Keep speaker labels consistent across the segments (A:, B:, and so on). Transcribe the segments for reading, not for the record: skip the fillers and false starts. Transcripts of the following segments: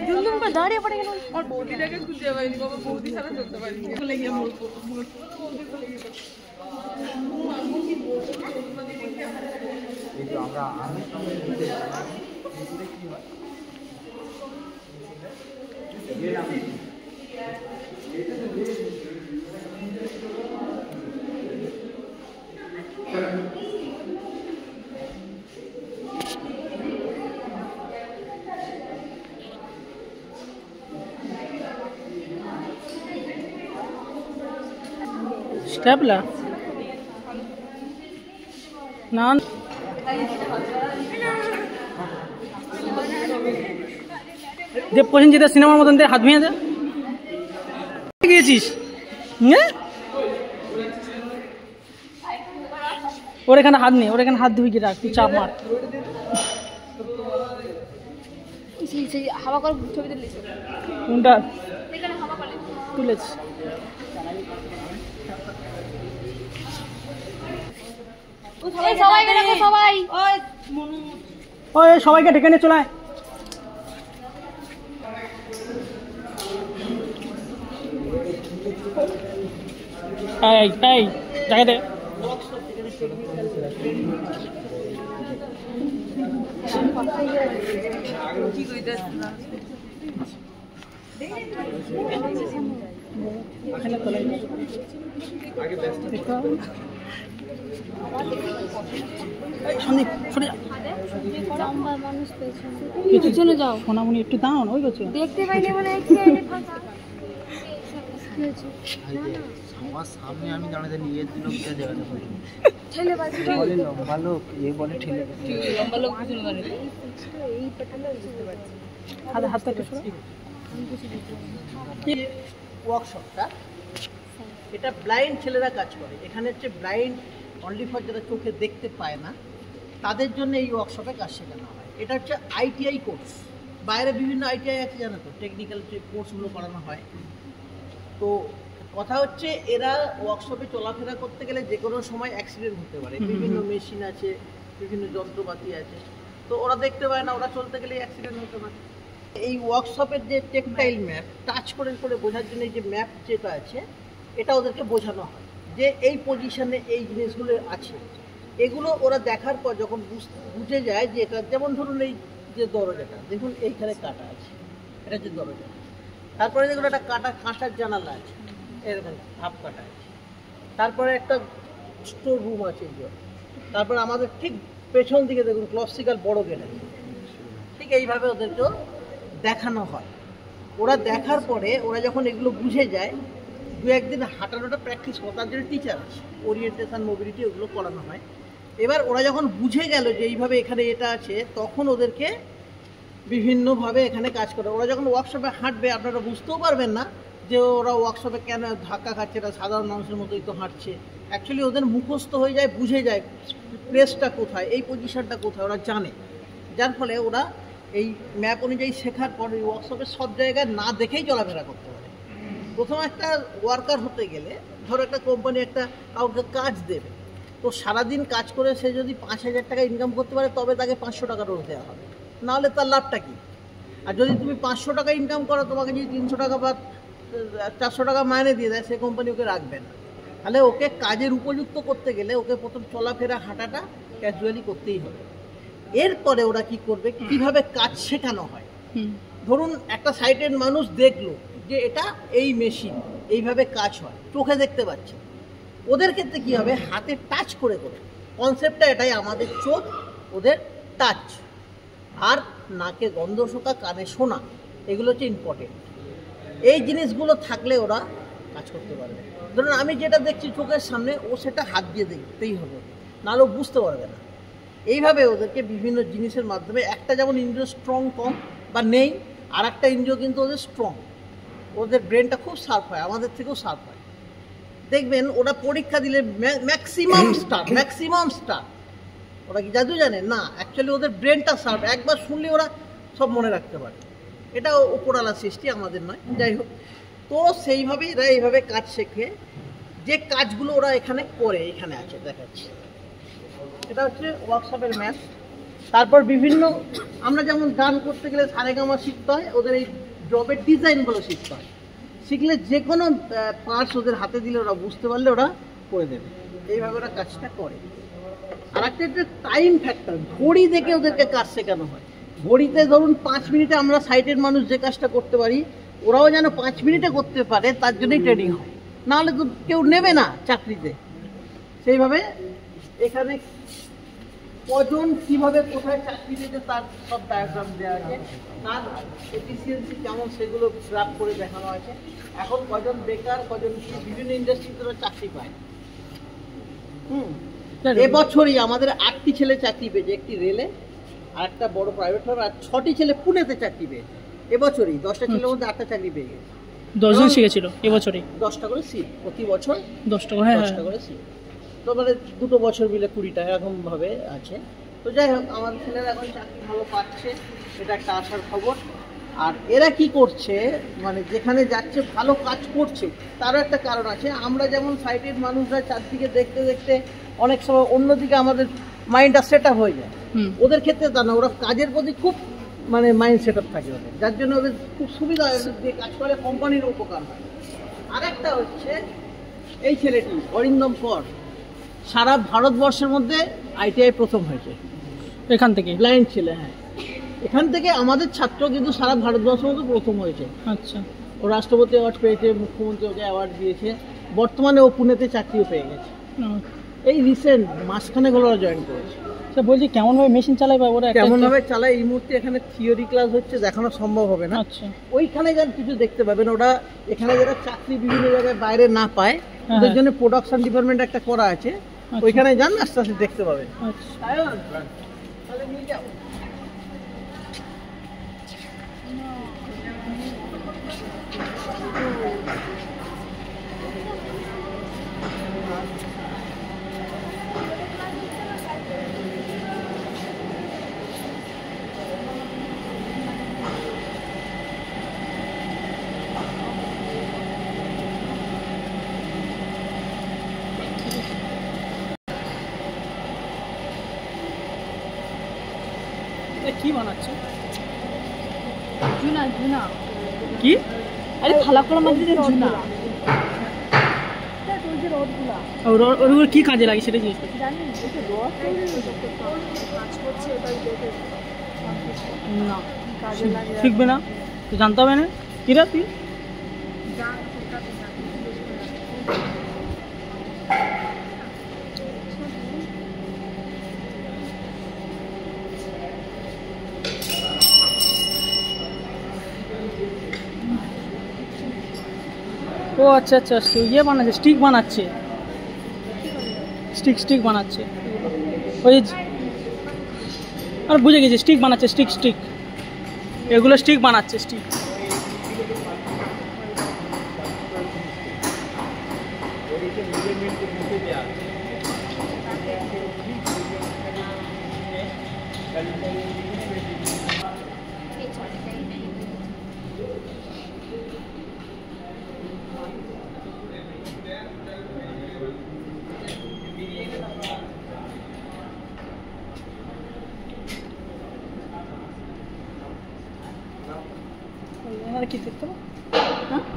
A: দুলদুম করে দাঁড়িয়ে পড়ে গেল।
B: আর বৌদিটাকে খুঁজে পাইনি বাবা, বৌদি ছাড়া চলতে পারিনি। বলে গিয়ে
C: আমরা
A: স্ট্যাপলার না দেব প্রসেনজিতের সিনেমার মতন হাত ভেঙে যা গিয়েছিস। ওর এখানে হাত নেই, ওর এখানে হাত ধুয়ে গিয়ে রাখ, তুই চাপ মার।
D: হাওয়া করে ছবি তুলেছি,
A: কোনটা
D: হাওয়া করে
A: তুলেছি?
D: সবাই বেরোবো, সবাই
A: ওই সবাইকে ডেকে নিয়ে চলে আয়। এই এই জায়গা দে।
B: কি কইতে
D: পিছনে যাও,
A: সোনামণি একটু দাও না, ওই গেছে
D: দেখতে পাইনি বলে
C: আমার সামনে আমি দাঁড়াতে নিয়ে দিল জায়গাটা
D: ঠেলে
C: বলে লম্বা লোক এ বলে ঠেলে
B: লম্বা লোক পিছনে দাঁড়িয়ে
D: এই পেটাটা বুঝতে পারছি।
A: হাতটা একটু সরা।
E: ওয়ার্কশপটা এটা ব্লাইন্ড ছেলেরা কাজ করে। এখানে হচ্ছে ব্লাইন্ড অনলি ফর যারা চোখে দেখতে পায় না তাদের জন্য এই ওয়ার্কশপে কাজ শেখানো হয়। এটা হচ্ছে আইটিআই কোর্স, বাইরে বিভিন্ন আইটিআই আছে জানো তো, টেকনিক্যাল যে কোর্সগুলো করানো হয়। তো কথা হচ্ছে এরা ওয়ার্কশপে চলাফেরা করতে গেলে যে কোনো সময় অ্যাক্সিডেন্ট হতে পারে, বিভিন্ন মেশিন আছে, বিভিন্ন যন্ত্রপাতি আছে, তো ওরা দেখতে পায় না, ওরা চলতে গেলে অ্যাক্সিডেন্ট হতে পারে। এই ওয়ার্কশপের যে টেকটাইল ম্যাপ টাচ করে করে বোঝার জন্য যে ম্যাপ যেটা আছে এটা ওদেরকে বোঝানো হয় যে এই পজিশনে এই জিনিসগুলো আছে। এগুলো ওরা দেখার পর যখন বুঝে যায় যে এটা, যেমন ধরুন এই যে দরজাটা দেখুন এইখানে কাটা আছে, এটা যে দরজা, তারপরে দেখুন একটা কাঁটার জানালা আছে, এরকম হাফ কাটা আছে, তারপরে একটা স্টোর রুম আছে, তারপরে আমাদের ঠিক পেছন দিকে দেখুন ক্লসিক্যাল বড় গেট আছে। ঠিক এইভাবে ওদেরকেও দেখানো হয়। ওরা দেখার পরে ওরা যখন এগুলো বুঝে যায়, দু একদিন হাঁটানোটা প্র্যাকটিস করে, তার জন্য টিচার আছে, ওরিয়েন্টেশন মোবিলিটি ওগুলো করানো হয়। এবার ওরা যখন বুঝে গেল যে এইভাবে এখানে এটা আছে, তখন ওদেরকে বিভিন্নভাবে এখানে কাজ করে। ওরা যখন ওয়ার্কশপে হাঁটবে আপনারা বুঝতেও পারবেন না যে ওরা ওয়ার্কশপে কেন ধাক্কা খাচ্ছে, এটা সাধারণ মানুষের মতোই তো হাঁটছে। অ্যাকচুয়ালি ওদের মুখস্থ হয়ে যায়, বুঝে যায় প্লেসটা কোথায়, এই পজিশনটা কোথায়, ওরা জানে। যার ফলে ওরা এই ম্যাপ অনুযায়ী শেখার পর এই ওয়ার্কশপে সব জায়গায় না দেখেই চলাফেরা করতে পারে। প্রথম একটা ওয়ার্কার হতে গেলে ধরো একটা কোম্পানি একটা কাউকে কাজ দেবে, তো সারাদিন কাজ করে সে যদি 5,000 টাকা ইনকাম করতে পারে তবে তাকে 500 টাকা রোজ দেওয়া হবে, নাহলে তার লাভটা কী? আর যদি তুমি 500 টাকা ইনকাম করো, তোমাকে যদি 300 টাকা বা 400 টাকা মাইনে দিয়ে দেয়, সে কোম্পানি ওকে রাখবে না। তাহলে ওকে কাজের উপযুক্ত করতে গেলে ওকে প্রথম চলাফেরা হাঁটাটা ক্যাজুয়ালি করতেই হবে। এরপরে ওরা কি করবে, কিভাবে কাজ শেখানো হয়। ধরুন একটা সাইটের মানুষ দেখলো যে এটা এই মেশিন, এইভাবে কাজ হয়, চোখে দেখতে পাচ্ছে। ওদের ক্ষেত্রে কী হবে, হাতে টাচ করে করে, কনসেপ্টটা এটাই, আমাদের চোখ ওদের টাচ, আর নাকে গন্ধ শোকা, কানে শোনা, এগুলো হচ্ছে ইম্পর্টেন্ট। এই জিনিসগুলো থাকলে ওরা কাজ করতে পারবে। ধরুন আমি যেটা দেখছি চোখের সামনে, ও সেটা হাত দিয়ে দেখতেই হবে, নাহলে ও বুঝতে পারবে না। এইভাবে ওদেরকে বিভিন্ন জিনিসের মাধ্যমে, একটা যেমন ইন্দ্রিয় স্ট্রং কম বা নেই, আর একটা ইন্দ্রিয় কিন্তু ওদের স্ট্রং, ওদের ব্রেনটা খুব শার্প হয়, আমাদের থেকেও শার্প হয়। দেখবেন ওরা পরীক্ষা দিলে ম্যাক্সিমাম স্টার, ওরা কি জাদু জানে না, অ্যাকচুয়ালি ওদের ব্রেনটা শার্প, একবার শুনলে ওরা সব মনে রাখতে পারে। এটা উপরওয়ালা সৃষ্টি, আমাদের নয়। যাই হোক, তো সেইভাবেই এরা এইভাবে কাজ শেখে। যে কাজগুলো ওরা এখানে করে, এখানে আছে দেখাচ্ছি, এটা হচ্ছে ওয়ার্কশপের ম্যাপ। তারপর বিভিন্ন আমরা যেমন গান করতে গেলে সারেগামা শিখতে হয়, ওদের এই জবের ডিজাইনগুলো শিখতে হয়। শিখলে যে কোনো পার্টস ওদের হাতে দিলে ওরা বুঝতে পারলে ওরা করে দেবে, এইভাবে ওরা কাজটা করে। আর একটা টাইম ফ্যাক্টর, ঘড়ি দেখে ওদেরকে কাজ শেখানো হয়। ঘড়িতে ধরুন 5 মিনিটে আমরা সাইটের মানুষ যে কাজটা করতে পারি, ওরাও যেন 5 মিনিটে করতে পারে, তার জন্যই ট্রেনিং হয়, নাহলে তো কেউ নেবে না চাকরিতে। সেইভাবে এখানে কজন কিভাবে কোথায় চাকরি দিতে তার সব ডায়াগ্রাম দেওয়া আছে, তার এফিসিয়েন্সি কেমন সেগুলো গ্রাফ করে দেখানো আছে। এখন কজন বেকার, কজন কি বিভিন্ন ইন্ডাস্ট্রিতে চাকরি পায়। এবছরই আমাদের 8টি ছেলে চাকরি পেয়েছে, একটি রেলে, আর একটা বড় প্রাইভেট ফার্ম, আর 6টি ছেলে পুনেতে চাকরি পেয়েছে এবছরই। 10টা ছেলের মধ্যে 8টা চাকরি পেয়ে গেছে।
A: 10 জন শিখেছিল এবছরই,
E: 10টা করে সিট প্রতি বছর,
A: 10টা করে, হ্যাঁ
E: 10টা করে সিট। তো মানে 2 বছর মিলে 20টা এরকম ভাবে আছে। তো যাই হোক, আমাদের ছেলেরা এখন চাকরি ভালো পাচ্ছে, এটা একটা আশার খবর। আর এরা কি করছে, মানে যেখানে যাচ্ছে ভালো কাজ করছে, তারও একটা কারণ আছে। আমরা যেমন সাইটের মানুষরা চারদিকে দেখতে দেখতে অনেক সময় অন্যদিকে আমাদের মাইন্ডটা সেট আপ হয়ে যায়, ওদের ক্ষেত্রে তা না, ওরা কাজের প্রতি খুব মানে মাইন্ড সেট আপ থাকে ওদের, যার জন্য ওদের খুব সুবিধা হয়, যে কাজ করে কোম্পানির উপকার হয়। আরেকটা হচ্ছে এই ছেলেটি অরিন্দম কর, সারা ভারতবর্ষের মধ্যে ITI প্রথম হয়েছে
A: এখান থেকে,
E: ব্লাইন্ড ছেলে। হ্যাঁ, এখান থেকে আমাদের ছাত্র কিন্তু সারা ভারতবর্ষের মধ্যে প্রথম হয়েছে।
A: আচ্ছা,
E: ও রাষ্ট্রপতি অ্যাওয়ার্ড পেয়েছে, মুখ্যমন্ত্রী ওকে অ্যাওয়ার্ড দিয়েছে, বর্তমানে ও পুনেতে চাকরিও পেয়ে গেছে। এই রিসেন্ট মাসখানেক হলো জয়েন করেছে।
A: সে বলছি কেমনভাবে মেশিন চালায় বা ওরা
E: কেমনভাবে চালায় এই মুহূর্তে এখানে থিওরি ক্লাস হচ্ছে, দেখানো সম্ভব হবে না।
A: আচ্ছা,
E: ওইখানে যান কিছু দেখতে পাবেন। ওরা এখানে যারা চাকরি বিভিন্ন জায়গায় বাইরে না পায়, ওদের জন্য প্রোডাকশন ডিপার্টমেন্ট একটা করা আছে, ওইখানে যান, আস্তে আস্তে দেখতে পাবেন।
A: আচ্ছা,
E: তাহলে নিয়ে যাও।
A: কি বানাচ্ছে?
B: জুনা জুনা
A: কি?
B: আরে থালা করার মধ্যে জুনা,
A: ওর কি কাজে লাগে সেটা জিজ্ঞেস করছি। না শিখবে না তো জানতে হবে না। কিরা তুই ও আচ্ছা আচ্ছা, ইয়ে বানাচ্ছে, স্টিক বানাচ্ছে, স্টিক বানাচ্ছে ওই, আর বুঝে গেছি, স্টিক বানাচ্ছে, স্টিক এগুলো স্টিক বানাচ্ছে, স্টিক। की देखते हो?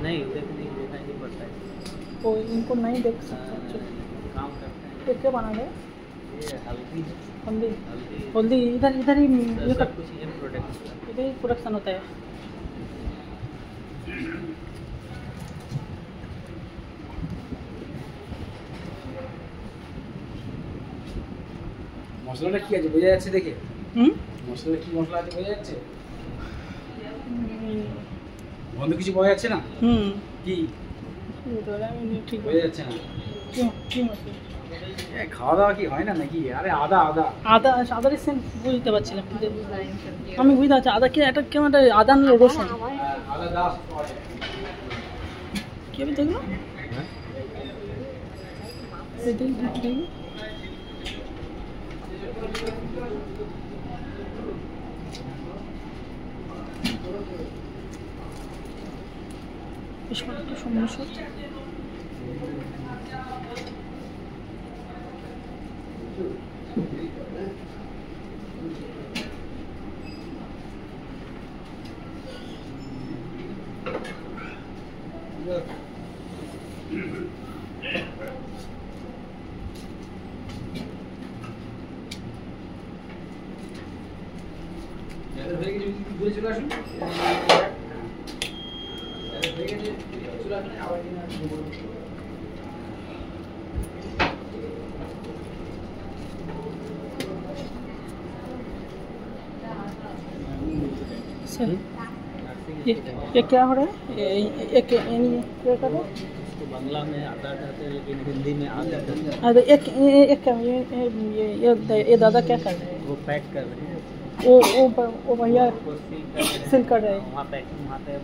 C: नहीं देखने दिखाई नहीं पड़ता है।
A: तो इनको नहीं देख सकते।
C: काम करते हैं।
A: तो क्या बना रहे?
C: ये हल्दी
A: हल्दी इधर इधर ही ये
C: सब कुछ ये प्रोडक्ट
A: इधर ही प्रोडक्शन होता है।
F: মশলাটা কি আছে বোঝা যাচ্ছে দেখে? মশলা কি মশলা আছে বোঝা যাচ্ছে? গন্ধ কিছু বোঝা যাচ্ছে না? কি
A: ঠিক
F: বোঝা যাচ্ছে না? খাওয়া দাওয়া কি হয় না নাকি? আরে আদা আদা
A: আদা আদার সেন্ট বুঝতে পারছিলাম, আমি বুঝতে পারছি আদা কি একটা কেমন একটা আদা না রসুন
F: আদা দাস
A: কি হবে দেখলো? একটা সমস্যা
F: হয়ে গেছে ঘুরে চলে আসুন হয়ে গেছে চলে আসুন আবার
A: सर ये क्या हो रहा है ये क्या कर रहे हैं
C: इसको बांग्ला में आता कहते हैं लेकिन हिंदी में आता कहते हैं।
A: अरे एक क्या ये दादा क्या कर रहे हैं
C: वो पैक कर रहे हैं,
A: वो भैया
C: वो सील कर रहे हैं।
A: सिल कर रहे हैं
C: वहाँ पे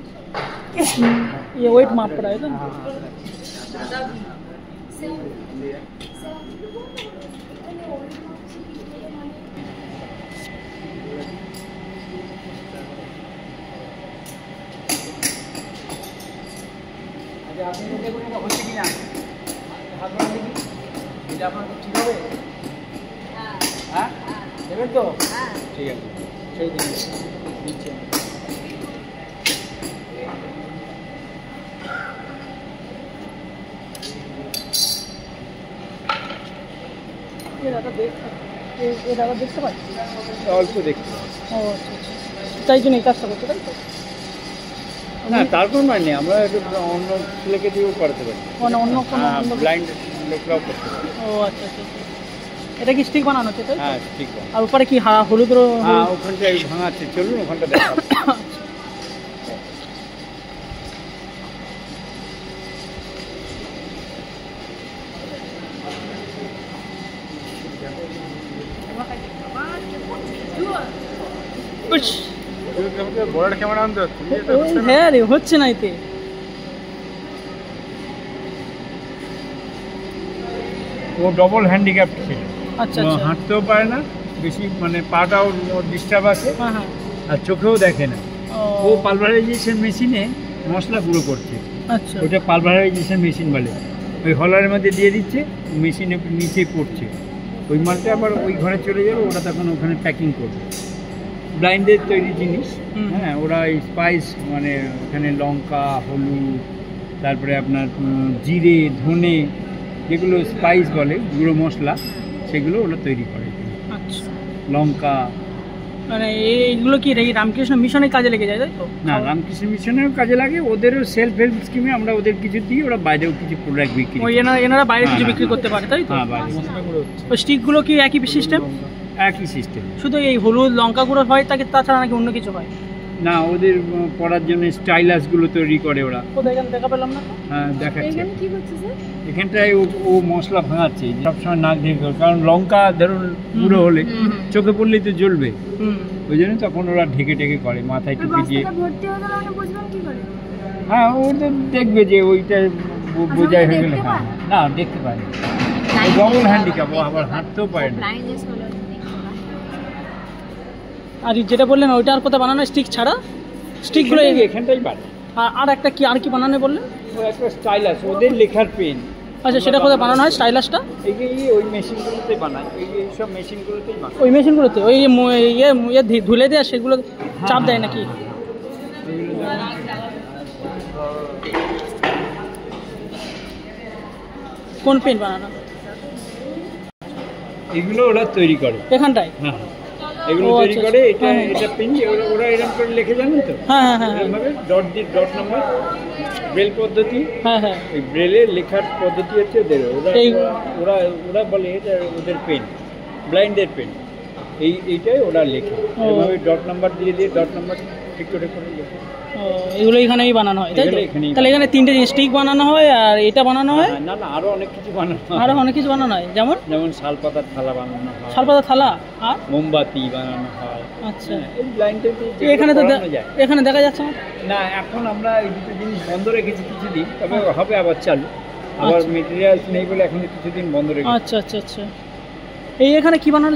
A: ये वेट माप रहा है ना
C: हाँ,
F: আচ্ছা আপনি দেখে বলুন এটা হচ্ছে কিনা হাত ধরে দেখি এটা আপনার ঠিক হবে হ্যাঁ দেবেন তো ঠিক আছে সেই দিন দিচ্ছি
A: ये दादा ये दादा देखते पाই
G: অল্প দেখতে
A: ও আচ্ছা আচ্ছা তাই জন্য এই কাজটা করতে তাই তো
G: না তারপর মানে আমরা একটু অন্য ছেলেকে দিয়েও করতে পারি
A: মানে অন্য কোনো
G: ব্লাইন্ড লোকরাও করতে পারে
A: ও আচ্ছা আচ্ছা আচ্ছা। এটা কি স্টিক বানানো হচ্ছে তাই তো?
G: হ্যাঁ ঠিক আছে
A: আর উপরে কি হলুদ
G: হ্যাঁ ওখানটায় ভাঙাচ্ছে চলুন ওখানটা দেখা বড় ক্যামেরা আনতে
A: হ্যাঁ রে হচ্ছে না এতে
G: ও ডবল হ্যান্ডিক্যাপ ছিল
A: আচ্ছা
G: ও
A: আচ্ছা
G: হাঁটতেও পারে না বেশি মানে পাটাও ডিস্টার্ব আছে
A: হ্যাঁ হ্যাঁ
G: আর চোখেও দেখে না ও
A: ও
G: পালভারাইজেশন মেশিনে মশলা গুঁড়ো করছে
A: আচ্ছা
G: ওটা পালভারাইজেশন মেশিন বলে ওই হলারের মধ্যে দিয়ে দিচ্ছে মেশিনে নিচে পড়ছে ওই মালটা আবার ওই ঘরে চলে যাবে ওরা তখন ওখানে প্যাকিং করবে ব্লাইন্ডের তৈরি জিনিস
A: হুম।
G: হ্যাঁ ওরা স্পাইস মানে ওখানে লঙ্কা হলুদ তারপরে আপনার জিরে ধনে যেগুলো স্পাইস বলে গুঁড়ো মশলা সেগুলো ওরা তৈরি করে
A: আচ্ছা
G: লঙ্কা
A: মানে এইগুলো কি এই রামকৃষ্ণ মিশনের কাজে লেগে যায় তাই তো
G: না রামকৃষ্ণ মিশনেরও কাজে লাগে ওদেরও সেলফ হেল্প স্কিমে আমরা ওদের কিছু দিই ওরা বাইরেও কিছু প্রোডাক্ট বিক্রি
A: ওই
G: করে।
A: এনারা বাইরে কিছু
G: হ্যাঁ,
A: বিক্রি
G: হ্যাঁ।
A: করতে পারে তাই তো
G: হ্যাঁ বাইরে
A: ওই স্টিকগুলো কি একই সিস্টেম
G: একই সিস্টেম
A: শুধু এই হলুদ লঙ্কা গুঁড়ো হয় তাকে তাছাড়া নাকি অন্য কিছু হয়
G: না ওদের পড়ার জন্য স্টাইলাসগুলো তৈরি করে ওরা
A: কোথায় এখানে দেখা পেলাম না তো
G: হ্যাঁ দেখাচ্ছে
D: এখানে কি হচ্ছে স্যার
G: এখানটায় ও মশলা ভাঙাচ্ছে সবসময় নাক ঢেকে করে। কারণ লঙ্কা ধরুন গুঁড়ো হলে চোখে পড়লেই তো জ্বলবে
A: হুম
G: ওই জন্য তখন ওরা ঢেকে ঢেকে করে মাথায় টুপি দিয়ে
D: বস্তাটা ভর্তি হয়ে গেলে আপনি বুঝবেন কি করে
G: হ্যাঁ ও তো দেখবে যে ওইটা বোঝাই হয়ে গেলে
D: দেখতে
G: হ্যাঁ
D: পায়?
G: না দেখতে পায় ডবল হ্যান্ডিক্যাপ ও আবার হাঁটতেও পারে না
D: ব্লাইন্ডনেস হলো
A: আর যেটা বললেন ওইটা আর কোথায় বানানো স্টিক ছাড়া স্টিকগুলো
G: এখানটাই পারে
A: আর একটা কি আর কি বানানো বললেন
G: ও একটা স্টাইলাস ওদের লেখার পেন
A: আচ্ছা সেটা কোথায় বানানো হয় স্টাইলাসটা
G: ওই মেশিনগুলোতেই বানায় এইসব মেশিনগুলোতেই বানায়
A: ওই মেশিনগুলোতে ওই ধুলে দেয় সেগুলো চাপ দেয় নাকি কোন পেন বানানো
G: এগুলো ওরা তৈরি করে
A: এখানটায়
G: হ্যাঁ এগুলো
A: ও,
G: তৈরি
A: আচ্ছা,
G: করে
A: আচ্ছা। হ্যাঁ,
G: এটা পেন ওরা এরকম করে লিখে জানেন তো
A: হ্যাঁ হ্যাঁ হ্যাঁ
G: এরকমভাবে ডট নাম্বার ব্রেল পদ্ধতি
A: হ্যাঁ হ্যাঁ
G: ওই ব্রেলের লেখার পদ্ধতি হচ্ছে ওদের ওরা
A: এই-
G: ওরা ওরা বলে এটা ওদের পেন ব্লাইন্ডের পেন এইটাই ওরা লেখে এভাবে ডট নাম্বার দিয়ে ডট নাম্বার ঠিক করে লেখে
A: ও, এগুলো এখানেই বানানো হয় তাই তো
G: এগুলো এখানেই
A: তাহলে এখানে তিনটে জিনিস স্টিক বানানো হয় আর এটা বানানো হয়
G: না না আরো অনেক কিছু বানানো হয়।
A: আরো অনেক কিছু বানানো হয় যেমন
G: যেমন শালপাতার থালা বানানো হয়
A: শালপাতা থালা আর
G: মোমবাতি বানানো হয়
A: আচ্ছা
G: হ্যাঁ, এই ব্লাইন্ডে
A: এখানে তো
G: যায়
A: এখানে দেখা যাচ্ছে না
G: না এখন আমরা এই দুটো জিনিস বন্ধ রেখেছি কিছুদিন তবে হবে আবার চালু আবার
A: আচ্ছা।
G: মেটেরিয়ালস নেই বলে এখন কিছুদিন বন্ধ রেখেছি
A: আচ্ছা আচ্ছা আচ্ছা এই এখানে কি বানানো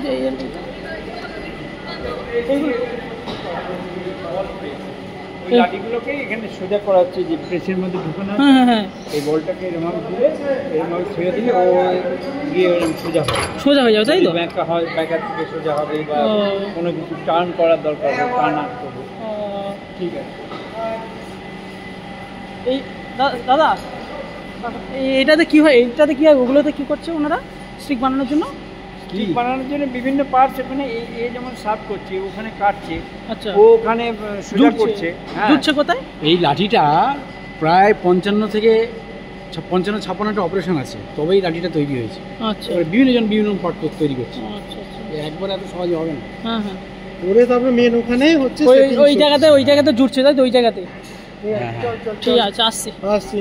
G: ওই লাঠিগুলোকে এখানে সোজা করা হচ্ছে যে প্রেসের মধ্যে ঢুকানো
A: হ্যাঁ হ্যাঁ হ্যাঁ
G: এই বলটাকে এরকম দিলে এরকম ছেড়ে দিলে ও গিয়ে এরকম সোজা হবে
A: সোজা হয়ে যাবে তাই তো
G: ব্যাঁকা হয় ব্যাঁকার থেকে সোজা হবে বা
A: ও।
G: কোনো কিছু টার্ন করার দরকার হবে টার্ন আপ করবে
A: ও,
G: ঠিক আছে
A: এই দাদা এটাতে কি হয়, এইটাতে কি হয়, ওগুলোতে কি করছে ওনারা স্টিক বানানোর জন্য?
G: স্টিক বানানোর জন্য বিভিন্ন পার্টস ওখানে এই যেমন সার্ভ করছে, ওখানে কাটছে,
A: আচ্ছা
G: ও ওখানে সোজা করছে। হ্যাঁ,
A: জুটছে কোথায়?
F: এই লাঠিটা প্রায় 55 থেকে 56টা অপারেশন আছে, তবেই লাঠিটা তৈরি হয়েছে।
A: আচ্ছা
F: এবার বিভিন্ন জন বিভিন্ন পার্ট তৈরি করছে,
A: আচ্ছা আচ্ছা,
F: একবার এত সহজে হবে না।
A: হ্যাঁ হ্যাঁ,
H: ওরে তারপরে মেন ওখানে হচ্ছে
A: ওই জায়গাতে জুটছে, তাই তো? ওই জায়গাতে।
F: হ্যাঁ হ্যাঁ।
A: ঠিক আছে, আসছি।
H: আসছি।